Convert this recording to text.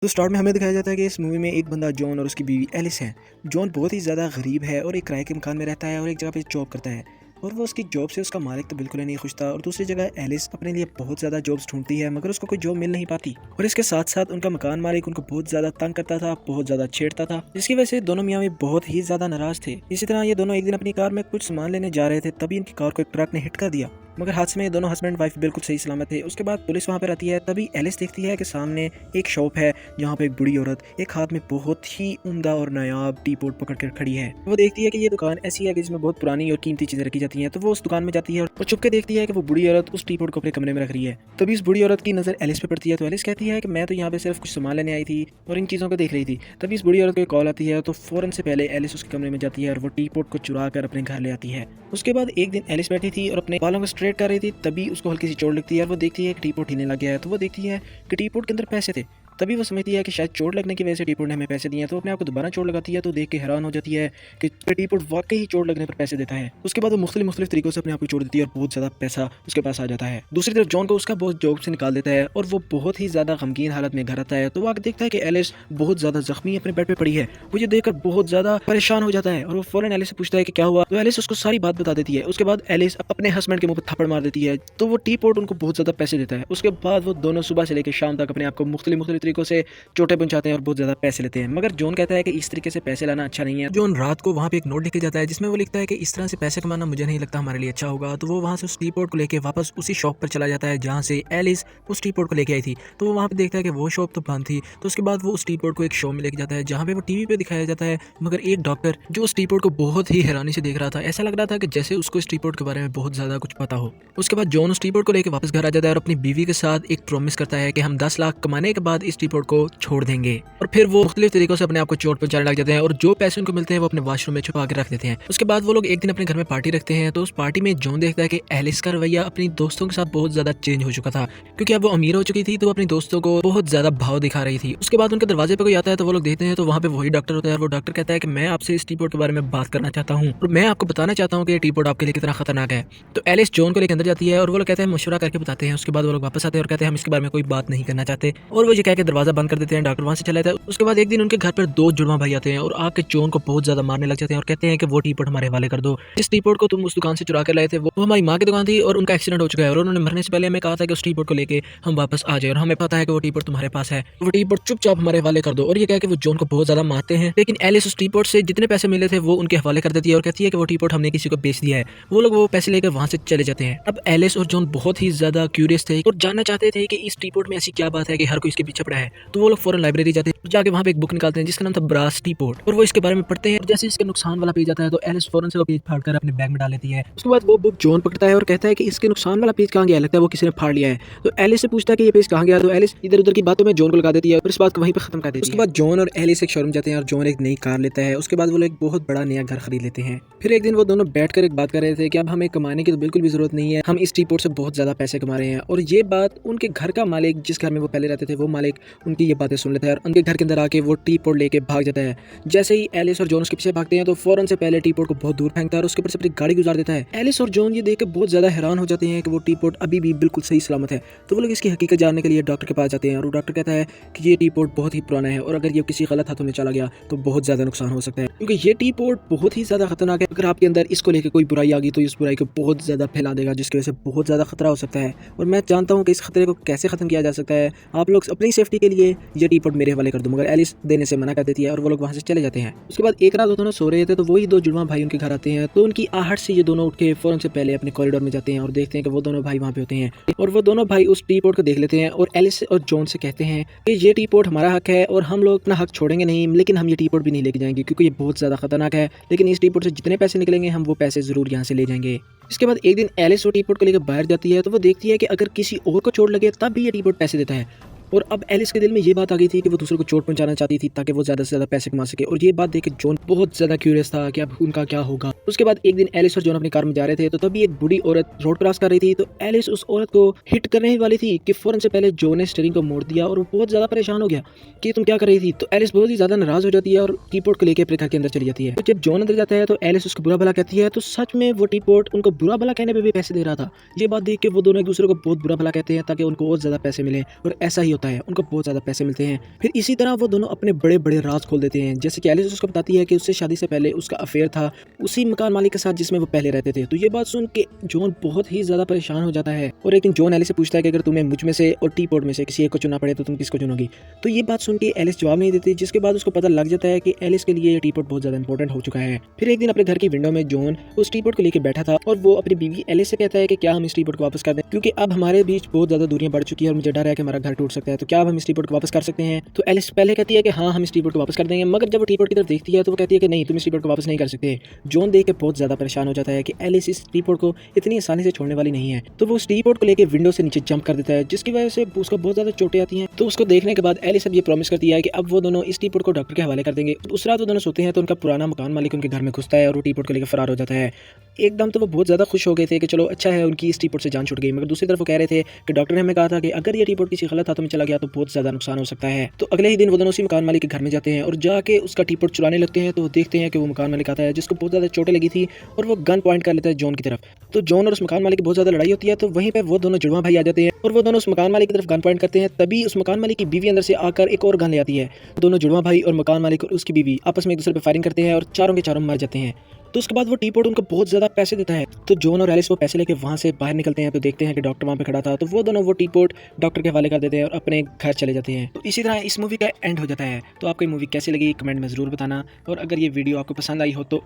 तो स्टार्ट में हमें दिखाया जाता है कि इस मूवी में एक बंदा जॉन और उसकी बीवी एलिस है। जॉन बहुत ही ज़्यादा गरीब है और एक किराए के मकान में रहता है और एक जगह पे जॉब करता है और वो उसकी जॉब से उसका मालिक तो बिल्कुल ही नहीं खुश था। और दूसरी जगह एलिस अपने लिए बहुत ज़्यादा जॉब्स ढूंढती है मगर उसको कोई जॉब मिल नहीं पाती। और इसके साथ साथ उनका मकान मालिक उनको बहुत ज़्यादा तंग करता था, बहुत ज़्यादा छेड़ता था, जिसकी वजह से दोनों मियाँ भी बहुत ही ज़्यादा नाराज थे। इसी तरह ये दोनों एक दिन अपनी कार में कुछ सामान लेने जा रहे थे, तभी इनकी कार को एक ट्रक ने हिट कर दिया। मगर हादसे में दोनों हस्बैंड वाइफ बिल्कुल सही सलामत थे। उसके बाद पुलिस वहाँ पर आती है। तभी एलिस देखती है कि सामने एक शॉप है जहाँ पे एक बुढ़ी औरत एक हाथ में बहुत ही उम्दा और नायाब टी पोट पकड़ कर खड़ी है। वो देखती है कि ये दुकान ऐसी है कि जिसमें बहुत पुरानी और कीमती चीजें रखी जाती हैं। तो वो उस दुकान में जाती है और छुप के देखती है कि वो बुढ़ी औरत उस टी पोट को अपने कमरे में रख रही है। तभी इस बुढ़ी औरत की नजर एलिस पे पड़ती है। तो एलिस कहती है कि मैं तो यहाँ पे सिर्फ कुछ सामान लेने आई थी और इन चीज़ों को देख रही थी। तभी इस बुढ़ी औरत को कॉल आती है। तो फौरन से पहले एलिस उसके कमरे में जाती है और वो टी पोट को चुरा कर अपने घर ले आती है। उसके बाद एक दिन एलिस बैठी थी और अपने बालों को स्ट्रेट कर रही थी, तभी उसको हल्की सी चोट लगती है और वो देखती है कि टी पोट हिलने लग गया है। तो वो देखती है कि टी पोट के अंदर पैसे थे। तभी वो समझती है कि शायद चोट लगने की वजह से टी पोट ने हमें पैसे दिए हैं। तो अपने आप को दोबारा चोट लगाती है। तो देख के हैरान हो जाती है कि टी पोट वाकई ही चोट लगने पर पैसे देता है। उसके बाद वो मुख्तलिफ तरीकों से अपने आप को चोट देती है और बहुत ज़्यादा पैसा उसके पास आ जाता है। दूसरी तरफ जॉन को उसका बॉस जॉब से निकाल देता है और वो बहुत ही ज़्यादा गमगीन हालत में घर आता है। तो वो आगे देखता है कि एलिस बहुत ज़्यादा जख्मी अपने बेड पे पड़ी है। वो ये देखकर बहुत ज़्यादा परेशान हो जाता है और वो फौरन एलिस से पूछता है कि क्या हुआ। तो एलिस उसको सारी बात बता देती है। उसके बाद एलिस अपने हस्बैंड के मुंह पर थप्पड़ मार देती है। तो वो टी पोट उनको बहुत ज़्यादा पैसे देता है। उसके बाद वो दोनों सुबह से लेकर शाम तक अपने आप को मुख्तलिफ तरीकों से चोटें पहुंचाते हैं और बहुत ज्यादा पैसे लेते हैं। मगर जॉन कहता है कि इस तरीके से पैसे लाना अच्छा नहीं है। जॉन रात को वहाँ पे एक नोट लेके जाता है जिसमें वो लिखता है कि इस तरह से पैसे कमाना मुझे नहीं लगता हमारे लिए अच्छा होगा। तो वो वहाँ से उस टी पोट को लेके वापस उसी शॉप पर चला जाता है जहाँ से एलिस उस टी पोट को लेके आई थी। तो वो वहाँ पे देखता है कि वो शॉप तो बंद थी। तो उसके बाद वो उस टी पोट को एक शो में लेके जाता है जहाँ पे वो टीवी पे दिखाया जाता है। मगर एक डॉक्टर जो उस टी पोट को बहुत ही हैरानी से देख रहा था, ऐसा लग रहा था कि जैसे उसको इस टी पोट के बारे में बहुत ज्यादा कुछ पता हो। उसके बाद जॉन उस टी पोट को लेकर वापस घर आ जाता है और अपनी बीवी के साथ एक प्रॉमिस करता है कि हम 10 लाख कमाने के बाद इस टी पोट को छोड़ देंगे। और फिर वो मुख्तलिफ तरीकों से अपने आप को चोट पहुंचाने लग जाते हैं और जो पैसे उनको मिलते हैं वो अपने वॉशरूम में छुपा के रख देते हैं। उसके बाद वो लोग एक दिन अपने घर में पार्टी रखते हैं। तो उस पार्टी में जॉन देखता है कि एलिस का रवैया अपनी दोस्तों के साथ बहुत ज्यादा चेंज हो चुका था, क्योंकि अब वो अमीर हो चुकी थी। तो वो अपनी दोस्तों को बहुत ज्यादा भाव दिखा रही थी। उसके बाद उनके दरवाजे पे कोई आता है तो वो लोग देखते हैं तो वहाँ पे वही डॉक्टर होता है और वो डॉक्टर कहता है कि मैं आपसे इस टी पोट के बारे में बात करना चाहता हूँ और मैं आपको बताना चाहता हूँ कि टी पोट आपके लिए कितना खतरनाक है। तो एलिस जॉन को लेकर अंदर जाती है और वो लोग कहते हैं मशवरा करके बताते हैं। उसके बाद वो लोग वापस आते हैं और कहते हैं हम इसके बारे में कोई बात नहीं करना चाहते और वो ये कह के दरवाजा बंद कर देते हैं। डॉक्टर वहाँ से चला जाता है। उसके बाद एक दिन उनके घर पर दो जुड़वा भाई आते हैं और आके जॉन को बहुत ज्यादा मारने लग जाते हैं और कहते हैं कि वो टी पोट हमारे हवाले कर दो। जिस टी पोट को तुम उस दुकान से चुरा कर लाए थे वो हमारी माँ की दुकान थी और उनका एक्सीडेंट हो चुका है और उन्होंने मरने से पहले हमें कहा था कि उस टी पोट को लेके हम वापस आ जाए और हमें पता है कि वो टी पोट तुम्हारे पास है, वो टी पोट चुपचाप हमारे हवाले कर दो। और ये कह के वो जॉन को बहुत ज्यादा मारते हैं। लेकिन एलिस उस टी पोट से जितने पैसे मिले थे वो उनके हवाले कर देती है और कहती है कि वो टी पोट हमने किसी को बेच दिया है। वो लोग वो पैसे लेकर वहां से चले जाते हैं। अब एलिस और जॉन बहुत ही ज्यादा क्यूरियस थे और जानना चाहते थे कि इस टी पोट में ऐसी क्या बात है कि हर कोई इसके पीछे पड़ा है। तो वो लोग फौरन लाइब्रेरी जाते हैं, जाके वहाँ पे एक बुक निकालते हैं जिसका नाम था ब्रास टी पोट और वो इसके बारे में पढ़ते हैं। जैसे इसके नुकसान वाला पेज आता है तो एलिस फौरन से वो पेज फाड़ कर अपने बैग में डाल लेती है। उसके बाद वो बुक जॉन पकड़ता है और कहता है कि इसके नुकसान वाला पेज कहाँ गया, लगता है वो किसी ने फाड़ लिया है। तो एलिस से पूछता है कि ये पेज कहाँ गया। तो एलिस इधर उधर की बातों में जॉन को लगा देती है और इस बात को वहीं पे खत्म कर देती है। उसके बाद जॉन और एलिस एक शोरूम जाते हैं और जॉन एक नई कार लेता है। उसके बाद वो लोग एक बहुत बड़ा नया घर खरीद लेते हैं। फिर एक दिन वो दोनों बैठकर एक बात कर रहे थे कि अब हमें कमाने की तो बिल्कुल भी जरूरत नहीं है, हम इस टी पोट से बहुत ज्यादा पैसे कमा रहे हैं। और ये बात उनके घर का मालिक, जिस घर में वो पहले रहते थे, वो मालिक उनकी ये बातें सुन लेता है और उनके घर के अंदर आके वो टी पोट लेके भाग जाता है। जैसे ही एलिस और जॉन उसके पीछे भागते हैं तो फौरन से पहले टी पोट को बहुत दूर फेंकता है और उसके ऊपर से अपनी गाड़ी गुजार देता है। एलिस और जॉन ये देखकर बहुत ज्यादा हैरान हो जाते हैं कि वो टी पोट अभी भी बिल्कुल सही सलामत है। तो वो लोग इसकी हकीकत जानने के लिए डॉक्टर के पास जाते हैं और वो डॉक्टर कहता है कि ये टी पोट बहुत ही पुराना है और अगर ये किसी गलत हाथों में चला गया तो बहुत ज्यादा नुकसान हो सकता है, क्योंकि ये टी पोट बहुत ही ज्यादा खतरनाक है। अगर आपके अंदर इसको लेकर कोई बुराई आ गई तो इस बुराई को बहुत ज्यादा फैला देगा, जिसकी वजह से बहुत ज्यादा खतरा हो सकता है। और मैं जानता हूँ कि इस खतरे को कैसे खत्म किया जा सकता है। आप लोग अपनी सेफ्टी के लिए ये टी पोट मेरे हवाले कर दो। मगर एलिस देने से मना कर देती है और वो लोग वहाँ से चले जाते हैं। उसके बाद एक रात वो दोनों सो रहे थे तो वही दो जुड़वा भाई उनके घर आते हैं। तो उनकी आहट से ये दोनों उठ के फौरन से पहले अपने कॉरिडोर में जाते हैं और देखते हैं कि वो दोनों भाई वहाँ पे होते हैं। और वो दोनों भाई उस टी पोट को देख लेते हैं और एलिस और जॉन से कहते हैं कि ये टी पोट हमारा हक है और हम लोग अपना हक छोड़ेंगे नहीं, लेकिन हम ये टी पोट भी नहीं लेके जाएंगे क्योंकि ये बहुत ज्यादा खतरनाक है। लेकिन इस टी पोट से जितने पैसे निकलेंगे हम वो पैसे जरूर यहाँ से ले जाएंगे। इसके बाद एक दिन एलिस वो टी पोट को लेकर बाहर जाती है तो वो देखती है कि अगर किसी और को चोट लगे तब भी ये टी पोट पैसे देता है। और अब एलिस के दिल में ये बात आ गई थी कि वो दूसरों को चोट पहुंचाना चाहती थी ताकि वो ज्यादा से ज्यादा पैसे कमा सके। और ये बात देख के जॉन बहुत ज्यादा क्यूरियस था कि अब उनका क्या होगा। उसके बाद एक दिन एलिस और जॉन अपनी कार में जा रहे थे तो तभी एक बूढ़ी औरत रोड क्रॉस कर रही थी। तो एलिस उस औरत को हिट करने ही वाली थी कि फौरन से पहले जॉन ने स्टीयरिंग को मोड़ दिया और वो बहुत ज्यादा परेशान हो गया कि तुम क्या कर रही थी। तो एलिस बहुत ही ज्यादा नाराज हो जाती है और टी पोट को लेकर अपने घर के अंदर चली जाती है। तो जब जॉन अंदर जाता है तो एलिस उसको बुरा भला कहती है। तो सच में वो टी पोट उनको बुरा भला कहने पर भी पैसे दे रहा था। ये बात देख के वो दोनों एक दूसरे को बहुत बुरा भला कहते हैं ताकि उनको और ज्यादा पैसे मिले और ऐसा ही होता है। होता है, उनको बहुत ज़्यादा पैसे मिलते हैं। फिर इसी तरह वो दोनों अपने बड़े बड़े राज खोल देते हैं। जैसे कि एलिस उसको बताती है कि उससे शादी से पहले उसका अफेयर था उसी मकान मालिक के साथ जिसमें वो पहले रहते थे। तो ये बात सुन के जॉन बहुत ही ज़्यादा परेशान हो जाता है और एक दिन जॉन एलिस से पूछता है कि अगर तुम्हें मुझ में से और टी पॉट में से किसी एक को चुनना पड़े तो तुम किसको चुनोगी। तो ये बात सुन के एलिस जवाब नहीं देती, जिसके बाद उसको पता लग जाता है कि एलिस के लिए ये टी पॉट बहुत ज़्यादा इंपॉर्टेंट हो चुका है। फिर एक दिन अपने घर की विंडो में जॉन उस टी पॉट को लेकर बैठा था और वो अपनी बीवी एलिस से कहता है कि क्या हम इस टी पॉट को वापस कर दें, क्योंकि अब हमारे बीच बहुत ज़्यादा दूरियां बढ़ चुकी है और मुझे डर है कि हमारा घर टूट सकता है। तो क्या अब हम इस टी पॉट को वापस कर सकते हैं। तो एलिस पहले कहती है कि हाँ हम इस टी पॉट को वापस कर देंगे, मगर जब वो टी पॉट की तरफ देखती है तो वो कहती है कि नहीं, तुम इस टी पॉट को वापस नहीं कर सकते। जॉन देख के बहुत ज़्यादा परेशान हो जाता है कि एलिस इस टी पॉट को इतनी आसानी से छोड़ने वाली नहीं है। तो वो उस टी पॉट को लेकर विंडो से नीचे जंप कर देता है, जिसकी वजह से उसको बहुत ज़्यादा चोटें आती हैं। तो उसको देखने के बाद एलिस अब ये प्रॉमिस करती है कि अब वो दोनों इस टी पॉट को डॉक्टर के हवाले कर देंगे। उस रात वो दोनों सोते हैं तो उनका पुराना मकान मालिक उनके घर में घुसता है और वो टी पॉट को लेकर फरार हो जाता है। एकदम तो वो बहुत ज़्यादा खुश हो गए थे कि चलो अच्छा है उनकी इस टी पॉट से जान छूट गई, मगर दूसरी तरफ वो कह रहे थे कि डॉक्टर ने हमें कहा था कि अगर ये टी पॉट किसी गलत हाथों में चला गया तो बहुत ज़्यादा नुकसान हो सकता है। तो अगले ही दिन वो दोनों उसी मकान मालिक के घर में जाते हैं और जाके उसका टी पॉट चुराने लगते हैं। तो वो देखते हैं कि वो मकान मालिक आता है जिसको बहुत ज़्यादा चोटें लगी थी और वो गन पॉइंट कर लेता है जॉन की तरफ। तो जॉन और उस मकान मालिक की बहुत ज़्यादा लड़ाई होती है। तो वहीं पे वो दोनों जुड़वा भाई आ जाते हैं और वो दोनों उस मकान मालिक की तरफ गन पॉइंट करते हैं। तभी उस मकान मालिक की बीवी अंदर से आकर एक और गन ले आती है। दोनों जुड़वा भाई और मकान मालिक और उसकी बीवी आपस में एक दूसरे पर फायरिंग करते हैं और चारों के चारों मर जाते हैं। तो उसके बाद वो टी पॉट उनको बहुत ज़्यादा पैसे देता है। तो जॉन और एलिस वो पैसे लेके वहाँ से बाहर निकलते हैं। तो देखते हैं कि डॉक्टर वहाँ पे खड़ा था। तो वो दोनों वो टी पॉट डॉक्टर के हवाले कर देते हैं और अपने घर चले जाते हैं। तो इसी तरह इस मूवी का एंड हो जाता है। तो आपको ये मूवी कैसी लगी कमेंट में ज़रूर बताना, और अगर ये वीडियो आपको पसंद आई हो तो